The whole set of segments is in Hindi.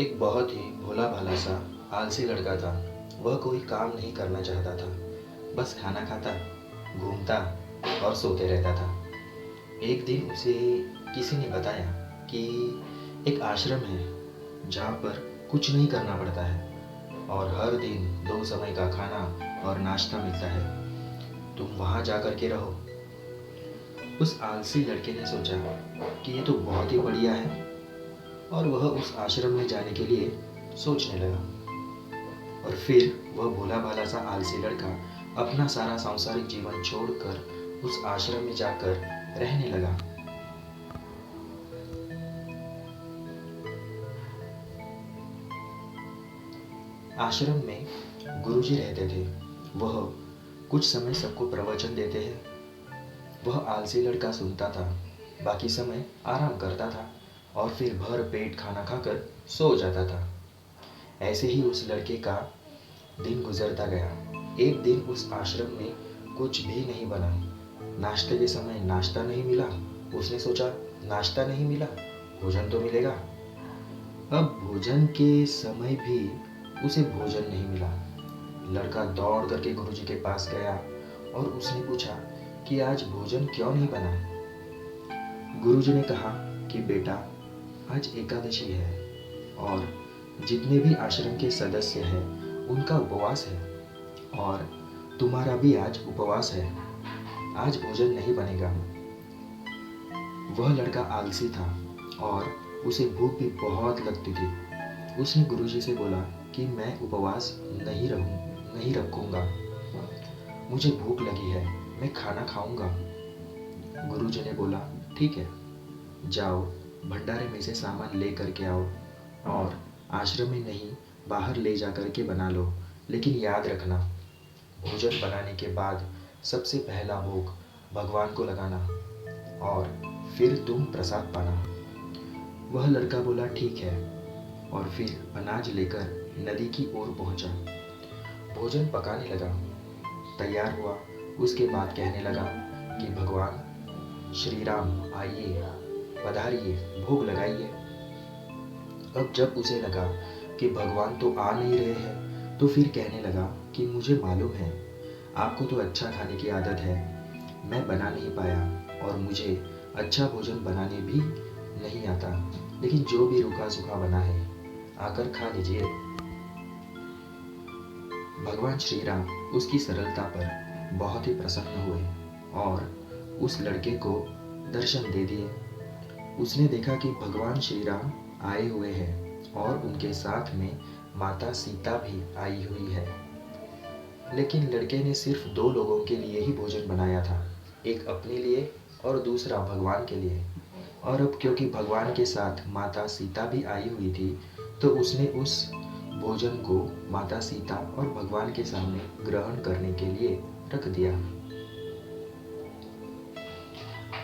एक बहुत ही भोला भाला सा आलसी लड़का था। वह कोई काम नहीं करना चाहता था, बस खाना खाता, घूमता और सोते रहता था। एक दिन उसे किसी ने बताया कि एक आश्रम है जहाँ पर कुछ नहीं करना पड़ता है और हर दिन दो समय का खाना और नाश्ता मिलता है। तुम वहाँ जा कर के रहो। उस आलसी लड़के ने सोचा कि ये तो बहुत ही बढ़िया है और वह उस आश्रम में जाने के लिए सोचने लगा। और फिर वह भोला भाला सा आलसी लड़का अपना सारा सांसारिक जीवन छोड़कर उस आश्रम में जाकर रहने लगा। आश्रम में गुरुजी रहते थे। वह कुछ समय सबको प्रवचन देते हैं। वह आलसी लड़का सुनता था, बाकी समय आराम करता था और फिर भर पेट खाना खाकर सो जाता था। ऐसे ही उस लड़के का दिन गुजरता गया। एक दिन उस आश्रम में कुछ भी नहीं बना। नाश्ते के समय नाश्ता नहीं मिला। उसने सोचा, नाश्ता नहीं मिला, भोजन तो मिलेगा। अब भोजन के समय भी उसे भोजन नहीं मिला। लड़का दौड़ करके गुरुजी के पास गया और उसने पूछा कि आज भोजन क्यों नहीं बना। गुरुजी ने कहा कि बेटा, आज एकादशी है और जितने भी आश्रम के सदस्य हैं उनका उपवास है और तुम्हारा भी आज उपवास है। आज भोजन नहीं बनेगा। वह लड़का आलसी था और उसे भूख भी बहुत लगती थी। उसने गुरुजी से बोला कि मैं उपवास नहीं रखूंगा। मुझे भूख लगी है, मैं खाना खाऊंगा। गुरुजी ने बोला, ठीक है, जाओ भंडारे में से सामान ले करके आओ और आश्रम में नहीं, बाहर ले जा कर के बना लो। लेकिन याद रखना, भोजन बनाने के बाद सबसे पहला भोग भगवान को लगाना और फिर तुम प्रसाद पाना। वह लड़का बोला, ठीक है, और फिर अनाज लेकर नदी की ओर पहुंचा। भोजन पकाने लगा, तैयार हुआ। उसके बाद कहने लगा कि भगवान श्री राम आइए, पधारिए, भोग लगाइए। अब जब उसे लगा कि भगवान तो आ नहीं रहे हैं तो फिर कहने लगा कि मुझे मालूम है आपको तो अच्छा खाने की आदत है, मैं बना नहीं पाया और मुझे अच्छा भोजन बनाने भी नहीं आता, लेकिन जो भी रूखा सूखा बना है आकर खा लीजिए। भगवान श्री राम उसकी सरलता पर बहुत ही प्रसन्न हुए और उस लड़के को दर्शन दे दिए। उसने देखा कि भगवान श्री राम आए हुए हैं और उनके साथ में माता सीता भी आई हुई है। लेकिन लड़के ने सिर्फ दो लोगों के लिए ही भोजन बनाया था, एक अपने लिए और दूसरा भगवान के लिए। और अब क्योंकि भगवान के साथ माता सीता भी आई हुई थी तो उसने उस भोजन को माता सीता और भगवान के सामने ग्रहण करने के लिए रख दिया।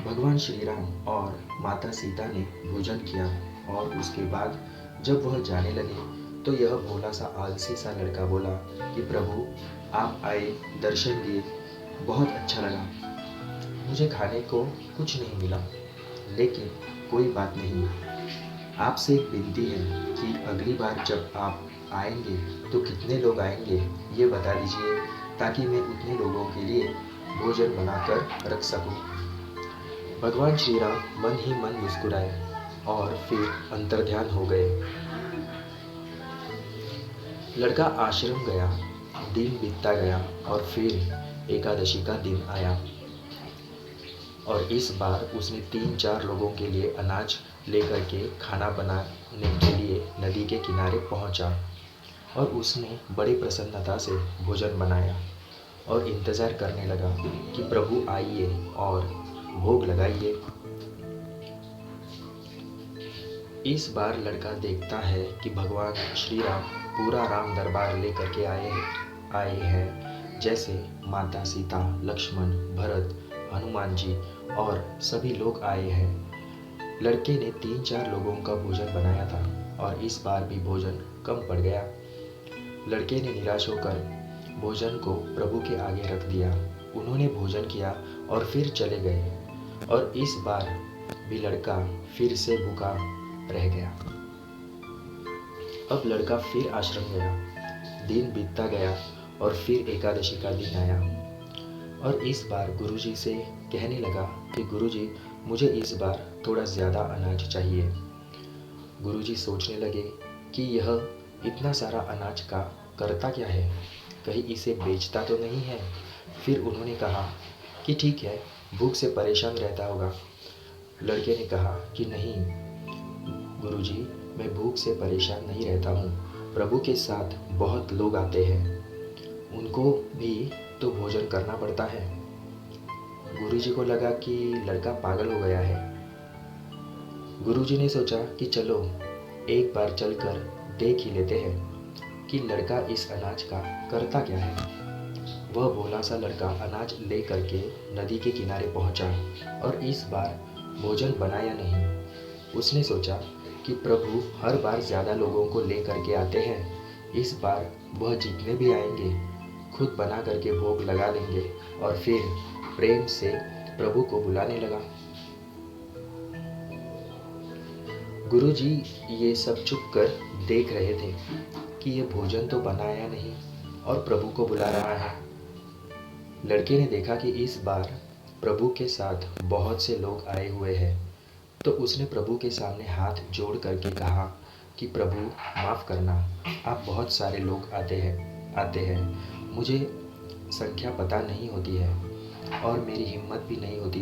भगवान श्री राम और माता सीता ने भोजन किया और उसके बाद जब वह जाने लगे तो यह भोला सा आलसी सा लड़का बोला कि प्रभु, आप आए, दर्शन दिए, बहुत अच्छा लगा। मुझे खाने को कुछ नहीं मिला, लेकिन कोई बात नहीं। आपसे एक विनती है कि अगली बार जब आप आएंगे तो कितने लोग आएंगे ये बता दीजिए, ताकि मैं उतने लोगों के लिए भोजन बनाकर रख सकूं। भगवान श्री राम मन ही मन मुस्कुराए और फिर अंतर्ध्यान हो गए। लड़का आश्रम गया, दिन बीतता गया और फिर एकादशी का दिन आया और इस बार उसने 3-4 लोगों के लिए अनाज लेकर के खाना बनाने के लिए नदी के किनारे पहुंचा और उसने बड़ी प्रसन्नता से भोजन बनाया और इंतज़ार करने लगा कि प्रभु आइए और भोग लगाइए। इस बार लड़का देखता है कि भगवान श्री राम पूरा राम दरबार लेकर के आए हैं, जैसे माता सीता, लक्ष्मण, भरत, हनुमान जी और सभी लोग आए हैं। लड़के ने 3-4 लोगों का भोजन बनाया था और इस बार भी भोजन कम पड़ गया। लड़के ने निराश होकर भोजन को प्रभु के आगे रख दिया। उन्होंने भोजन किया और फिर चले गए और इस बार भी लड़का फिर से भूखा रह गया। अब लड़का फिर आश्रम गया। दिन बीतता गया और फिर एकादशी का दिन आया और इस बार गुरुजी से कहने लगा कि गुरुजी, मुझे इस बार थोड़ा ज़्यादा अनाज चाहिए। गुरुजी सोचने लगे कि यह इतना सारा अनाज का करता क्या है, कहीं इसे बेचता तो नहीं है। फिर उन्होंने कहा कि ठीक है, भूख से परेशान रहता होगा। लड़के ने कहा कि नहीं गुरुजी, मैं भूख से परेशान नहीं रहता हूँ। प्रभु के साथ बहुत लोग आते हैं, उनको भी तो भोजन करना पड़ता है। गुरुजी को लगा कि लड़का पागल हो गया है। गुरुजी ने सोचा कि चलो एक बार चलकर देख ही लेते हैं कि लड़का इस अनाज का करता क्या है। वह भोला सा लड़का अनाज ले करके नदी के किनारे पहुंचा और इस बार भोजन बनाया नहीं। उसने सोचा कि प्रभु हर बार ज़्यादा लोगों को ले करके आते हैं, इस बार वह जितने भी आएंगे खुद बना करके भोग लगा देंगे और फिर प्रेम से प्रभु को बुलाने लगा। गुरुजी ये सब चुप कर देख रहे थे कि ये भोजन तो बनाया नहीं और प्रभु को बुला रहा है। लड़के ने देखा कि इस बार प्रभु के साथ बहुत से लोग आए हुए हैं, तो उसने प्रभु के सामने हाथ जोड़ करके कहा कि प्रभु माफ़ करना, आप बहुत सारे लोग आते हैं, मुझे संख्या पता नहीं होती है और मेरी हिम्मत भी नहीं होती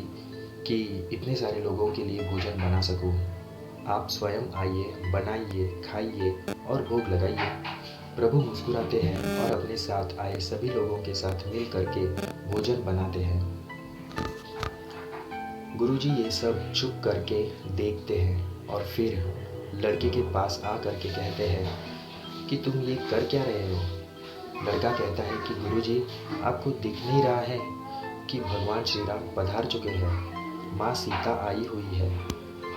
कि इतने सारे लोगों के लिए भोजन बना सकूं। आप स्वयं आइए, बनाइए, खाइए और भोग लगाइए। प्रभु मुस्कुराते हैं और अपने साथ आए सभी लोगों के साथ मिल करके भोजन बनाते हैं। गुरुजी ये सब चुप करके देखते हैं और फिर लड़के के पास आ करके कहते हैं कि तुम ये कर क्या रहे हो। लड़का कहता है कि गुरुजी, आपको दिख नहीं रहा है कि भगवान श्री राम पधार चुके हैं, माँ सीता आई हुई है,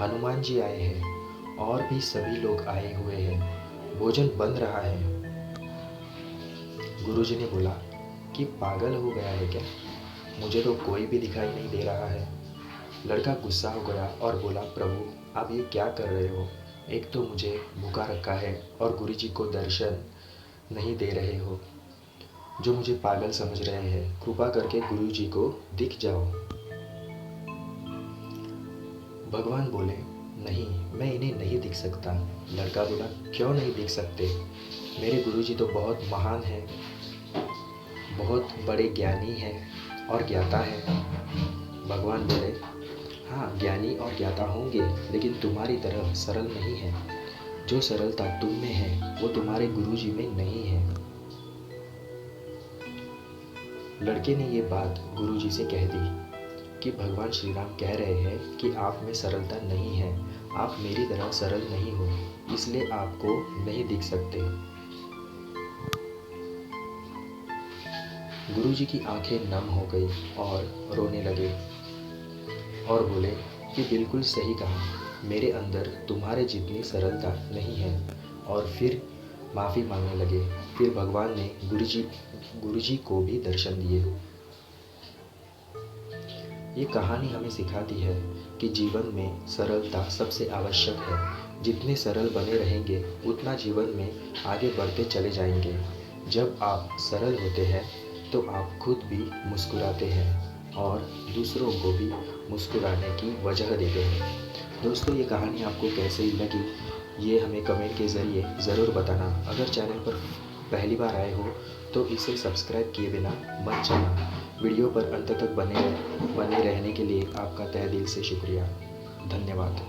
हनुमान जी आए हैं और भी सभी लोग आए हुए हैं, भोजन बन रहा है। गुरुजी ने बोला कि पागल हो गया है क्या, मुझे तो कोई भी दिखाई नहीं दे रहा है। लड़का गुस्सा हो गया और बोला, प्रभु आप ये क्या कर रहे हो, एक तो मुझे भूखा रखा है और गुरुजी को दर्शन नहीं दे रहे हो, जो मुझे पागल समझ रहे हैं, कृपा करके गुरुजी को दिख जाओ। भगवान बोले, नहीं, मैं इन्हें नहीं दिख सकता। लड़का बोला, क्यों नहीं दिख सकते, मेरे गुरुजी तो बहुत महान हैं, बहुत बड़े ज्ञानी हैं और ज्ञाता हैं। भगवान बोले, हाँ ज्ञानी और ज्ञाता होंगे, लेकिन तुम्हारी तरह सरल नहीं है। जो सरलता तुम में है वो तुम्हारे गुरुजी में नहीं है। लड़के ने ये बात गुरुजी से कह दी कि भगवान श्री राम कह रहे हैं कि आप में सरलता नहीं है, आप मेरी तरह सरल नहीं हो, इसलिए आपको नहीं दिख सकते। गुरुजी की आंखें नम हो गई और रोने लगे और बोले कि बिल्कुल सही कहा, मेरे अंदर तुम्हारे जितनी सरलता नहीं है। और फिर माफ़ी मांगने लगे। फिर भगवान ने गुरुजी को भी दर्शन दिए। ये कहानी हमें सिखाती है कि जीवन में सरलता सबसे आवश्यक है। जितने सरल बने रहेंगे उतना जीवन में आगे बढ़ते चले जाएंगे। जब आप सरल होते हैं तो आप खुद भी मुस्कुराते हैं और दूसरों को भी मुस्कुराने की वजह देते हैं। दोस्तों, ये कहानी आपको कैसे लगी ये हमें कमेंट के ज़रिए ज़रूर बताना। अगर चैनल पर पहली बार आए हो तो इसे सब्सक्राइब किए बिना मत जाना। वीडियो पर अंत तक बने रहने के लिए आपका तहे दिल से शुक्रिया। धन्यवाद।